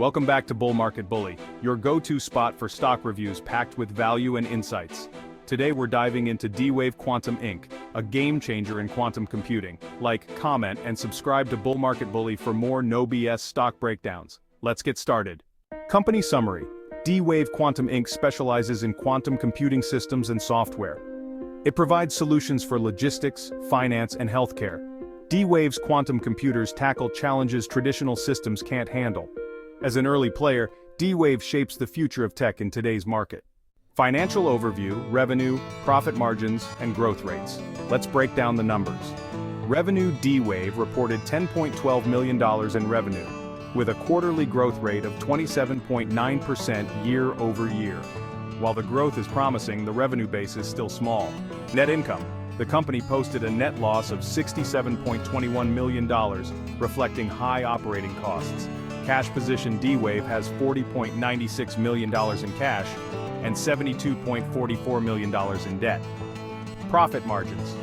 Welcome back to Bull Market Bully, your go-to spot for stock reviews packed with value and insights. Today we're diving into D-Wave Quantum Inc., a game changer in quantum computing. Like, comment, and subscribe to Bull Market Bully for more no BS stock breakdowns. Let's get started. Company summary: D-Wave Quantum Inc. specializes in quantum computing systems and software. It provides solutions for logistics, finance, and healthcare. D-Wave's quantum computers tackle challenges traditional systems can't handle. As an early player, D-Wave shapes the future of tech in today's market. Financial overview, revenue, profit margins, and growth rates. Let's break down the numbers. Revenue: D-Wave reported $10.12 million in revenue, with a quarterly growth rate of 27.9% year over year. While the growth is promising, the revenue base is still small. Net income: the company posted a net loss of $67.21 million, reflecting high operating costs. Cash position: D-Wave has $40.96 million in cash and $72.44 million in debt. Profit margins: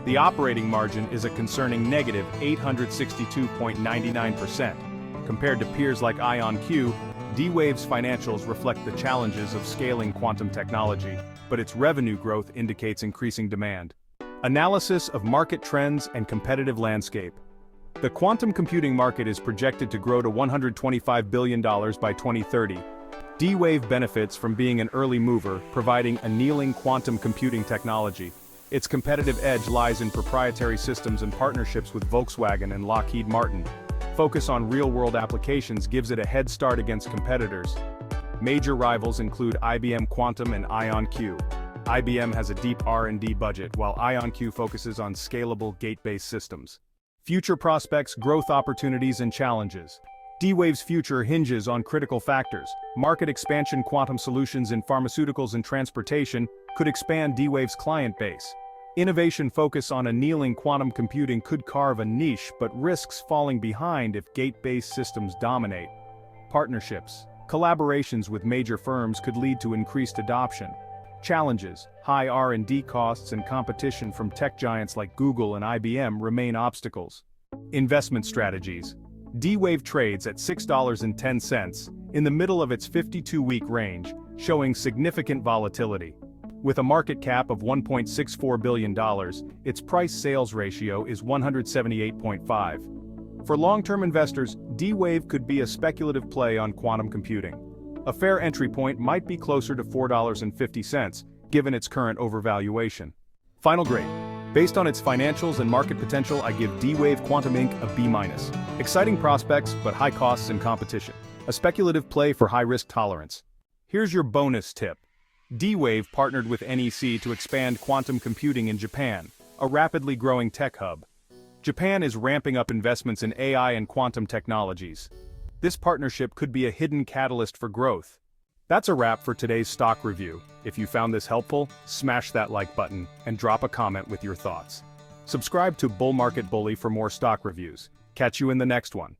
the operating margin is a concerning negative 862.99%. Compared to peers like IonQ, D-Wave's financials reflect the challenges of scaling quantum technology, but its revenue growth indicates increasing demand. Analysis of market trends and competitive landscape. The quantum computing market is projected to grow to $125 billion by 2030. D-Wave benefits from being an early mover, providing annealing quantum computing technology. Its competitive edge lies in proprietary systems and partnerships with Volkswagen and Lockheed Martin. Focus on real-world applications gives it a head start against competitors. Major rivals include IBM Quantum and IonQ. IBM has a deep R&D budget, while IonQ focuses on scalable gate-based systems. Future prospects, growth opportunities, and challenges. D-Wave's future hinges on critical factors. Market expansion: quantum solutions in pharmaceuticals and transportation could expand D-Wave's client base. Innovation focus on annealing quantum computing could carve a niche, but risks falling behind if gate-based systems dominate. Partnerships: collaborations with major firms could lead to increased adoption. Challenges: high R&D costs and competition from tech giants like Google and IBM remain obstacles. Investment strategies: D-Wave trades at $6.10, in the middle of its 52-week range, showing significant volatility. With a market cap of $1.64 billion, its price-sales ratio is 178.5. For long-term investors, D-Wave could be a speculative play on quantum computing. A fair entry point might be closer to $4.50, given its current overvaluation. Final grade: based on its financials and market potential, I give D-Wave Quantum Inc. a B-. Exciting prospects, but high costs and competition. A speculative play for high risk tolerance. Here's your bonus tip. D-Wave partnered with NEC to expand quantum computing in Japan, a rapidly growing tech hub. Japan is ramping up investments in AI and quantum technologies. This partnership could be a hidden catalyst for growth. That's a wrap for today's stock review. If you found this helpful, smash that like button and drop a comment with your thoughts. Subscribe to Bull Market Bully for more stock reviews. Catch you in the next one.